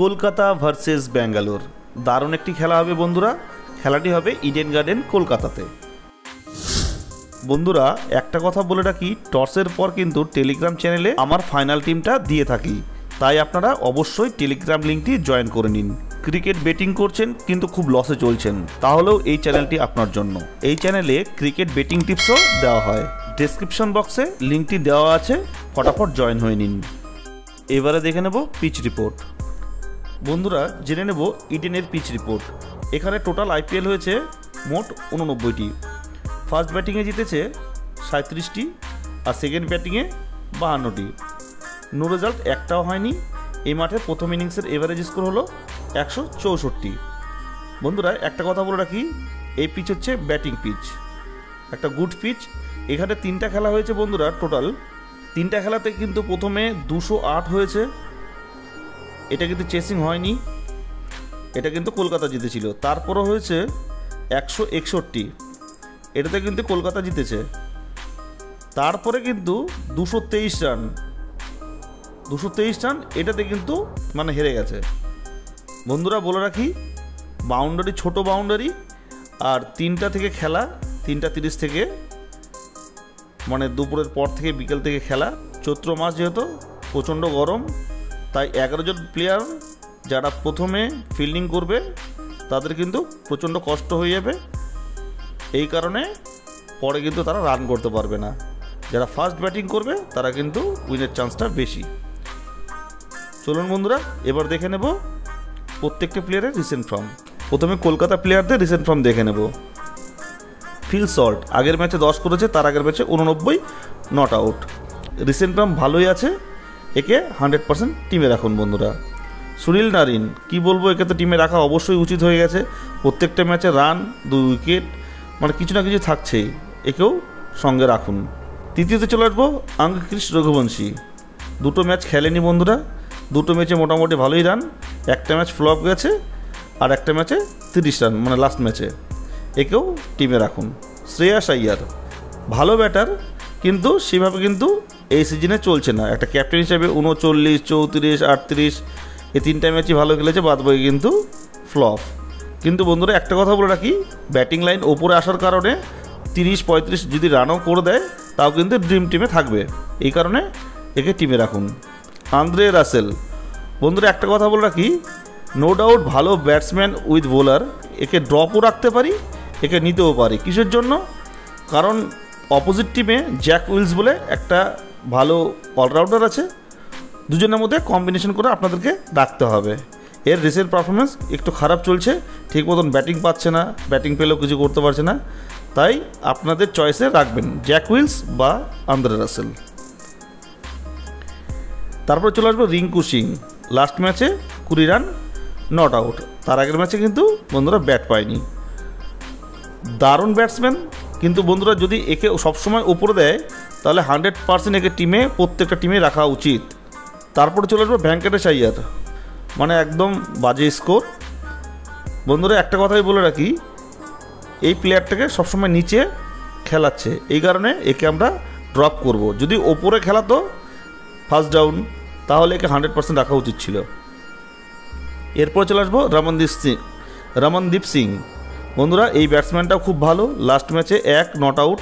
Kolkata versus Bangalore দারুণ একটি খেলা হবে বন্ধুরা। খেলাটি হবে ইডেন গার্ডেন কলকাতাতে। বন্ধুরা একটা কথা বলে রাখি, টসের পর কিন্তু টেলিগ্রাম চ্যানেলে আমার ফাইনাল টিমটা দিয়ে থাকি, তাই আপনারা অবশ্যই টেলিগ্রাম লিঙ্কটি জয়েন করে নিন। ক্রিকেট বেটিং করছেন কিন্তু খুব লসে চলছেন, তাহলেও এই চ্যানেলটি আপনার জন্য। এই চ্যানেলে ক্রিকেট বেটিং টিপসও দেওয়া হয়, ডেসক্রিপশন বক্সে লিঙ্কটি দেওয়া আছে, ফটাফট জয়েন হয়ে নিন। এবারে দেখে নেব পিচ রিপোর্ট। বন্ধুরা জেনে নেব ইডেনের পিচ রিপোর্ট। এখানে টোটাল আইপিএল হয়েছে মোট 89টি। ফার্স্ট ব্যাটিংয়ে জিতেছে 37টি আর সেকেন্ড ব্যাটিংয়ে 52টি। নো রেজাল্ট একটাও হয়নি। এই মাঠে প্রথম ইনিংসের এভারেজ স্কোর হলো 164। বন্ধুরা একটা কথা বলে রাখি, এই পিচ হচ্ছে ব্যাটিং পিচ, একটা গুড পিচ। এখানে 3টা খেলা হয়েছে বন্ধুরা। টোটাল 3টা খেলাতে কিন্তু প্রথমে 208 হয়েছে, এটা কিন্তু চেসিং হয়নি, এটা কিন্তু কলকাতা জিতেছিল। তারপরও হয়েছে 161, এটাতে কিন্তু কলকাতা জিতেছে। তারপরে কিন্তু 223 রান, এটাতে কিন্তু মানে হেরে গেছে। বন্ধুরা বলে রাখি, বাউন্ডারি ছোট বাউন্ডারি, আর 3টা থেকে খেলা, 3:30 থেকে মানে দুপুরের পর থেকে বিকেল থেকে খেলা। চৈত্র মাস যেহেতু প্রচণ্ড গরম, তাই 11 জন প্লেয়ার যারা প্রথমে ফিল্ডিং করবে তাদের কিন্তু প্রচণ্ড কষ্ট হয়ে যাবে। এই কারণে পরে কিন্তু তারা রান করতে পারবে না। যারা ফার্স্ট ব্যাটিং করবে তারা কিন্তু উইনের চান্সটা বেশি। চলুন বন্ধুরা এবার দেখে নেব প্রত্যেকটা প্লেয়ারের রিসেন্ট ফর্ম। প্রথমে কলকাতা প্লেয়ারদের রিসেন্ট ফর্ম দেখে নেব। ফিল সল্ট আগের ম্যাচে 10 করেছে, তার আগের ম্যাচে 89 নট আউট। রিসেন্ট ফর্ম ভালোই আছে, একে 100% টিমে রাখুন বন্ধুরা। সুনীল নারিন কি বলবো, একে তো টিমে রাখা অবশ্যই উচিত হয়ে গেছে। প্রত্যেকটা ম্যাচে রান, 2 উইকেট, মানে কিছু না কিছু থাকছেই, একেও সঙ্গে রাখুন। তৃতীয়তে চলে আসবো আঙ্কিশ রঘুবংশী। 2টো ম্যাচ খেলেনি বন্ধুরা, 2টো ম্যাচে মোটামুটি ভালোই রান। একটা ম্যাচ ফ্লপ গেছে আর একটা ম্যাচে 30 রান, মানে লাস্ট ম্যাচে, একেও টিমে রাখুন। শ্রেয়াস আইয়ার ভালো ব্যাটার, কিন্তু সেভাবে কিন্তু এই সিজনে চলছে না। একটা ক্যাপ্টেন হিসেবে 39, 34, 38 এই 3টা ম্যাচই ভালো খেলেছে, বাদ বাকি কিন্তু ফ্লপ। কিন্তু বন্ধুরা একটা কথা বলে রাখি, ব্যাটিং লাইন ওপরে আসার কারণে 30-35 যদি রানও করে দেয় তাও কিন্তু ড্রিম টিমে থাকবে, এই কারণে একে টিমে রাখুন। আন্দ্রে রাসেল বন্ধুরা একটা কথা বলে রাখি, নো ডাউট ভালো ব্যাটসম্যান উইথ বোলার, একে ড্রপও রাখতে পারি, একে নিতেও পারি। কিসের জন্য? কারণ অপোজিট টিমে জ্যাক উইলস বলে একটা ভালো অলরাউন্ডার আছে, দুজনের মধ্যে কম্বিনেশন করে আপনাদেরকে রাখতে হবে। এর রিসেন্ট পারফরমেন্স একটু খারাপ চলছে, ঠিক মতন ব্যাটিং পাচ্ছে না, ব্যাটিং পেলেও কিছু করতে পারছে না, তাই আপনাদের চয়েসে রাখবেন জ্যাক উইলস বা আন্দ্রে রাসেল। তারপর চলে আসবো রিঙ্কু সিং। লাস্ট ম্যাচে 20 রান, নট আউট। তার আগের ম্যাচে কিন্তু বন্ধুরা ব্যাট পায়নি। দারুণ ব্যাটসম্যান, কিন্তু বন্ধুরা যদি একে সবসময় উপরে দেয় তাহলে 100% একে টিমে, প্রত্যেকটা টিমে রাখা উচিত। তারপরে চলে আসবো ভেঙ্কটেশ আইয়ার, মানে একদম বাজে স্কোর। বন্ধুরা একটা কথাই বলে রাখি, এই প্লেয়ারটাকে সবসময় নিচে খেলাচ্ছে, এই কারণে একে আমরা ড্রপ করব। যদি ওপরে খেলাতো ফার্স্ট ডাউন, তাহলে একে 100% রাখা উচিত ছিল। এরপর চলে আসবো রমনদীপ সিং। বন্ধুরা এই ব্যাটসম্যানটাও খুব ভালো, লাস্ট ম্যাচে 1 নট আউট,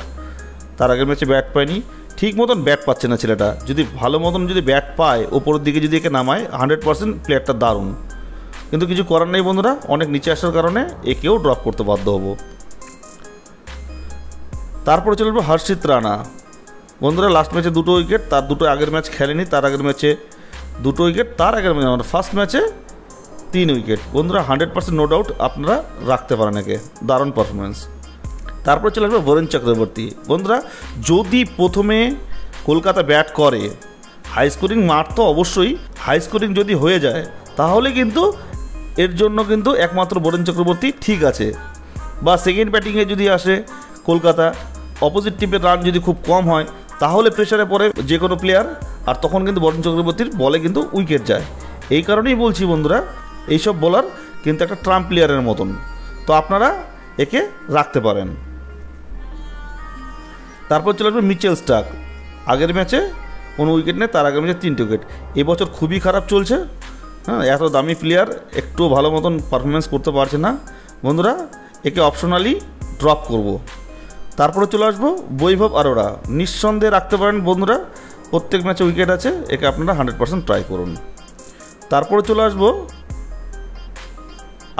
তার আগের ম্যাচে ব্যাট পায়নি। ঠিক মতন ব্যাট পাচ্ছে না ছেলেটা, যদি ভালো মতন যদি ব্যাট পায়, ওপরের দিকে যদি একে নামায়, 100% প্লেয়ারটা দারুণ। কিন্তু কিছু করার নেই বন্ধুরা, অনেক নিচে আসার কারণে একেও ড্রপ করতে বাধ্য হব। তারপরে চলে আসবো হর্ষিত রানা। বন্ধুরা লাস্ট ম্যাচে 2টো উইকেট, তার 2টো আগের ম্যাচ খেলেনি, তার আগের ম্যাচে 2টো উইকেট, তার আগের ম্যাচে মানে ফার্স্ট ম্যাচে 3 উইকেট। বন্ধুরা 100% নো ডাউট আপনারা রাখতে পারেন একে, দারুণ পারফরমেন্স। তারপর চলে আসবে বরুণ চক্রবর্তী। বন্ধুরা যদি প্রথমে কলকাতা ব্যাট করে, হাই স্কোরিং মাঠ তো অবশ্যই, হাই স্কোরিং যদি হয়ে যায় তাহলে কিন্তু এর জন্য কিন্তু একমাত্র বরুণ চক্রবর্তী ঠিক আছে। বা সেকেন্ড ব্যাটিংয়ে যদি আসে কলকাতা, অপোজিট টিমের রান যদি খুব কম হয়, তাহলে প্রেশারে পড়ে যে কোনো প্লেয়ার, আর তখন কিন্তু বরুণ চক্রবর্তীর বলে কিন্তু উইকেট যায়। এই কারণেই বলছি বন্ধুরা, এইসব বোলার কিন্তু একটা ট্রাম্প প্লেয়ারের মতন, তো আপনারা একে রাখতে পারেন। তারপর চলে আসবে মিচেল স্টার্ক। আগের ম্যাচে কোনো উইকেট নেই, তার আগের ম্যাচে 3টে উইকেট। এবছর খুবই খারাপ চলছে, হ্যাঁ, এত দামি প্লেয়ার একটু ভালো মতন পারফরমেন্স করতে পারছে না বন্ধুরা, একে অপশনালি ড্রপ করব। তারপরে চলে আসবো বৈভব আরোরা, নিঃসন্দেহে রাখতে পারেন বন্ধুরা, প্রত্যেক ম্যাচে উইকেট আছে, একে আপনারা 100% ট্রাই করুন। তারপরে চলে আসবো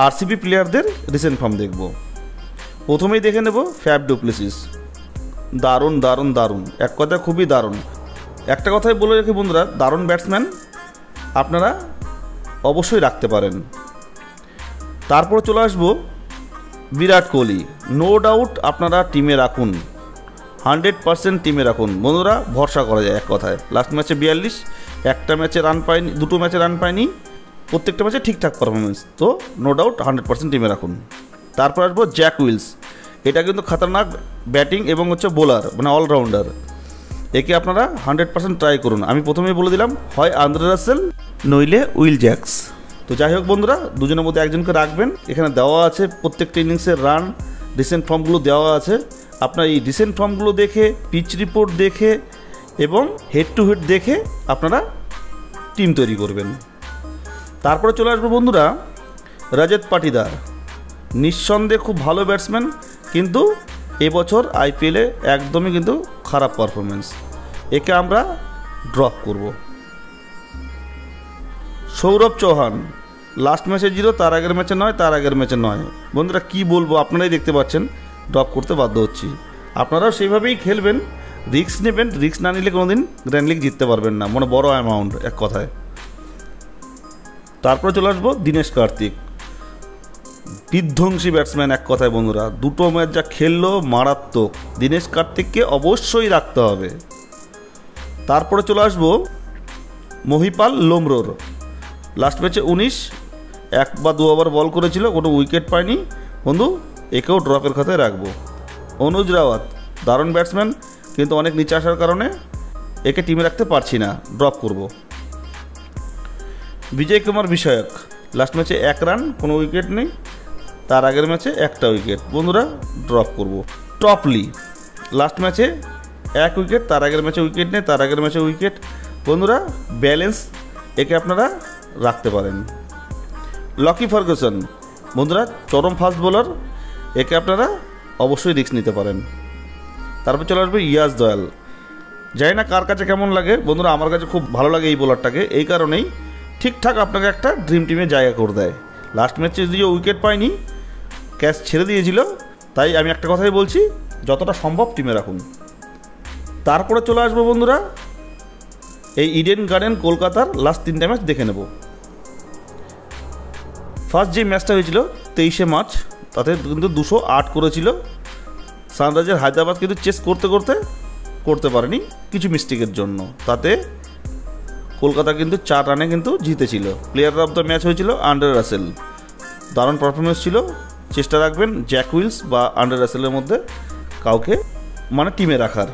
আরসিবি প্লেয়ারদের রিসেন্ট ফর্ম দেখব। প্রথমেই দেখে নেব ফ্যাব ডু প্লেসিস, দারুণ দারুণ দারুণ, এক কথায় খুবই দারুণ। একটা কথাই বলে রাখি বন্ধুরা, দারুণ ব্যাটসম্যান, আপনারা অবশ্যই রাখতে পারেন। তারপরে চলে আসবো বিরাট কোহলি, নো ডাউট আপনারা টিমে রাখুন, 100% টিমে রাখুন বন্ধুরা, ভরসা করা যায় এক কথায়। লাস্ট ম্যাচে 42, একটা ম্যাচে রান পায়নি, দুটো ম্যাচে রান পায়নি, প্রত্যেকটা ম্যাচে ঠিকঠাক পারফরমেন্স, তো নো ডাউট 100% টিমে রাখুন। তারপর আসবো জ্যাক উইলস, এটা কিন্তু খতরনাক ব্যাটিং এবং হচ্ছে বোলার, মানে অলরাউন্ডার, একে আপনারা 100% ট্রাই করুন। আমি প্রথমেই বলে দিলাম, হয় আন্দ্রে রাসেল নইলে উইল জ্যাক্স। তো যাই হোক বন্ধুরা, দুজনের মধ্যে একজনকে রাখবেন। এখানে দেওয়া আছে প্রত্যেকটা ইনিংসের রান, রিসেন্ট ফর্মগুলো দেওয়া আছে। আপনার এই রিসেন্ট ফর্মগুলো দেখে, পিচ রিপোর্ট দেখে এবং হেড টু হেড দেখে আপনারা টিম তৈরি করবেন। তারপরে চলে আসবো বন্ধুরা রজত পাটিদার, নিঃসন্দেহে খুব ভালো ব্যাটসম্যান, কিন্তু এবছর আইপিএলে একদমই কিন্তু খারাপ পারফরমেন্স, একে আমরা ড্রপ করব। সৌরভ চৌহান, লাস্ট ম্যাচে 0, তার আগের ম্যাচে 9, তার আগের ম্যাচে 9, বন্ধুরা কি বলবো, আপনারাই দেখতে পাচ্ছেন, ড্রপ করতে বাধ্য হচ্ছি। আপনারাও সেইভাবেই খেলবেন, রিস্ক নেবেন, রিস্ক না নিলে কোনোদিন গ্র্যান্ড লিগ জিততে পারবেন না, মানে বড় অ্যামাউন্ট এক কথায়। তারপরে চলে আসবো দীনেশ কার্তিক, বিধ্বংসী ব্যাটসম্যান এক কথায় বন্ধুরা, দুটো ম্যাচ যা খেললো মারাত্মক, দীনেশ কার্তিককে অবশ্যই রাখতে হবে। তারপরে চলে আসবো মহিপাল লোমরোর, লাস্ট ম্যাচে 19, 1 বা 2 ওভার বল করেছিল, কোনো উইকেট পায়নি বন্ধু, একেও ড্রপের খাতায় রাখবো। অনুজ রাওয়াত, দারুণ ব্যাটসম্যান, কিন্তু অনেক নিচে আসার কারণে একে টিমে রাখতে পারছি না, ড্রপ করব। বিজয় কুমার বিষয়ক, লাস্ট ম্যাচে 1 রান, কোনো উইকেট নেই, তার আগের ম্যাচে 1টা উইকেট, বন্ধুরা ড্রপ করব। টপলি, লাস্ট ম্যাচে 1 উইকেট, তার আগের ম্যাচে উইকেট নেই, তার আগের ম্যাচে উইকেট, বন্ধুরা ব্যালেন্স, একে আপনারা রাখতে পারেন। লকি ফার্গুসন, বন্ধুরা চরম ফাস্ট বোলার, একে আপনারা অবশ্যই রিস্ক নিতে পারেন। তারপর চলে আসবে ইয়াস দয়াল, জানি না কার কাছে কেমন লাগে বন্ধুরা, আমার কাছে খুব ভালো লাগে এই বোলারটাকে, এই কারণেই ঠিকঠাক আপনাকে একটা ড্রিম টিমে জায়গা করে দেয়। লাস্ট ম্যাচে যদিও উইকেট পায়নি, ক্যাচ ছেড়ে দিয়েছিল, তাই আমি একটা কথাই বলছি, যতটা সম্ভব টিমে রাখুন। তারপরে চলে আসবো বন্ধুরা এই ইডেন গার্ডেন কলকাতার লাস্ট 3টা ম্যাচ দেখে নেব। ফার্স্ট যে ম্যাচটা হয়েছিল 23শে মার্চ, তাতে কিন্তু 208 করেছিল, সানরাইজার হায়দ্রাবাদ কিন্তু চেস করতে পারেনি কিছু মিস্টেকের জন্য, তাতে কলকাতা কিন্তু 4 রানে কিন্তু জিতেছিল। প্লেয়ার অফ দ্য ম্যাচ হয়েছিল আন্ড্রে রাসেল, দারুণ পারফরমেন্স ছিল। চেষ্টা রাখবেন জ্যাক উইলস বা আন্ড্রে রাসেলের মধ্যে কাউকে মানে টিমে রাখার।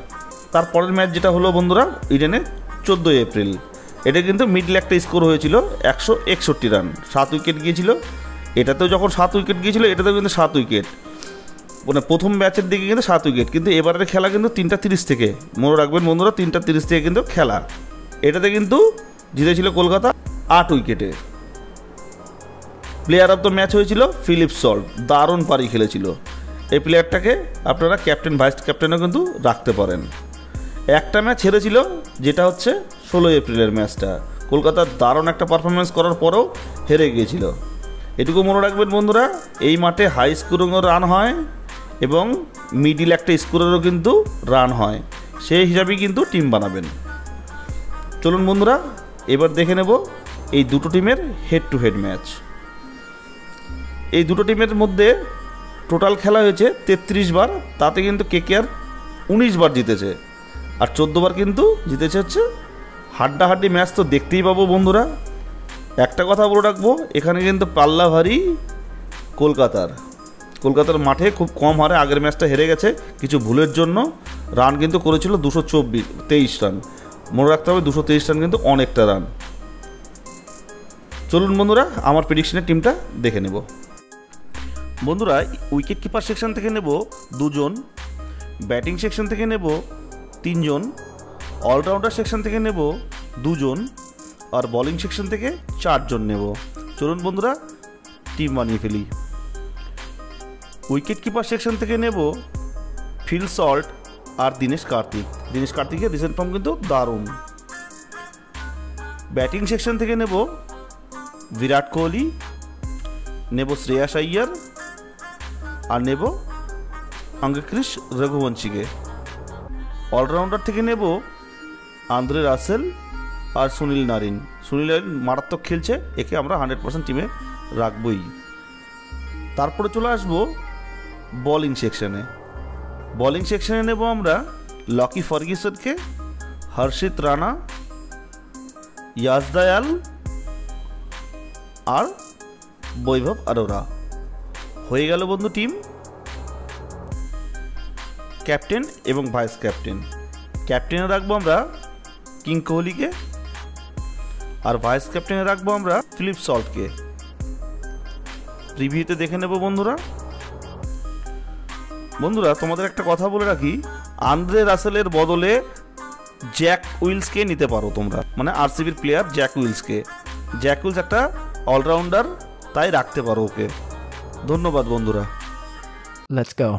তারপরের ম্যাচ যেটা হলো বন্ধুরা ইডেনে 14 এপ্রিল, এটা কিন্তু মিডল একটা স্কোর হয়েছিল 161 রান, 7 উইকেট গিয়েছিল। এটাতেও যখন 7 উইকেট গিয়েছিল, এটাতেও কিন্তু 7 উইকেট, মানে প্রথম ম্যাচের দিকে কিন্তু 7 উইকেট, কিন্তু এবারের খেলা কিন্তু 3টা 30 থেকে, মনে রাখবেন বন্ধুরা 3টা 30 থেকে কিন্তু খেলা। এটাতে কিন্তু জিতেছিল কলকাতা 8 উইকেটে। প্লেয়ার অফ দ্য ম্যাচ হয়েছিল ফিলিপ সল্ট, দারুণ পারি খেলেছিল। এই প্লেয়ারটাকে আপনারা ক্যাপ্টেন ভাইস ক্যাপ্টেনও কিন্তু রাখতে পারেন। একটা ম্যাচ হেরেছিল, যেটা হচ্ছে 16 এপ্রিলের ম্যাচটা, কলকাতার দারুণ একটা পারফরমেন্স করার পরেও হেরে গিয়েছিল। এটুকু মনে রাখবেন বন্ধুরা, এই মাঠে হাই স্কোরিংও রান হয় এবং মিডিল একটা স্কোরেরও কিন্তু রান হয়, সেই হিসাবেই কিন্তু টিম বানাবেন। চলুন বন্ধুরা, এবার দেখে নেব এই দুটো টিমের হেড টু হেড ম্যাচ। এই দুটো টিমের মধ্যে টোটাল খেলা হয়েছে 33 বার, তাতে কিন্তু কেকেআর 19 বার জিতেছে, আর 14 বার কিন্তু জিতেছে হচ্ছে হাড্ডাহাড্ডি ম্যাচ। তো দেখতেই পাবো বন্ধুরা। একটা কথা বলে রাখবো, এখানে কিন্তু পাল্লা ভারী কলকাতার মাঠে খুব কম হারে আগের ম্যাচটা হেরে গেছে কিছু ভুলের জন্য। রান কিন্তু করেছিল 223 রান, মনে রাখতে হবে 223 রান কিন্তু অনেকটা রান। চলুন বন্ধুরা, আমার প্রেডিকশনের টিমটা দেখে নেব। বন্ধুরা উইকেট কিপার সেকশন থেকে নেব 2 জন, ব্যাটিং সেকশন থেকে নেব 3 জন, অলরাউন্ডার সেকশন থেকে নেব 2 জন, আর বোলিং সেকশন থেকে 4 জন নেব। চলুন বন্ধুরা টিম বানিয়ে ফেলি। উইকেট কিপার সেকশন থেকে নেব ফিল সল্ট আর দীনেশ কার্তিকের রিসেন্ট ফর্ম কিন্তু দারুণ। ব্যাটিং সেকশন থেকে নেব বিরাট কোহলি, নেব শ্রেয়াস আইয়ার আর নেব অঙ্গক্রিস রঘুবংশীকে। অলরাউন্ডার থেকে নেব আন্দ্রে রাসেল আর সুনীল নারিন মারাত্মক খেলছে, একে আমরা 100% টিমে রাখবই। তারপরে চলে আসবো বোলিং সেকশনে নেব আমরা লকি ফার্গুসনকে, হর্ষিত রানা, ইয়াশ দয়াল আর বৈভব অরোরা। হয়ে গেল বন্ধু টিম। ক্যাপ্টেন এবং ভাইস ক্যাপ্টেনে রাখবো আমরা কিং কোহলিকে আর ভাইস ক্যাপ্টেনে রাখবো আমরা ফিলিপ সল্টকে। প্রিভিউতে দেখে নেব বন্ধুরা। তোমাদের একটা কথা বলে রাখি, আন্দ্রে রাসেলের বদলে জ্যাক উইলসকে নিতে পারো তোমরা, মানে আরসিবির প্লেয়ার জ্যাক উইলস একটা অলরাউন্ডার, তাই রাখতে পারো ওকে। ধন্যবাদ বন্ধুরা। Let's go.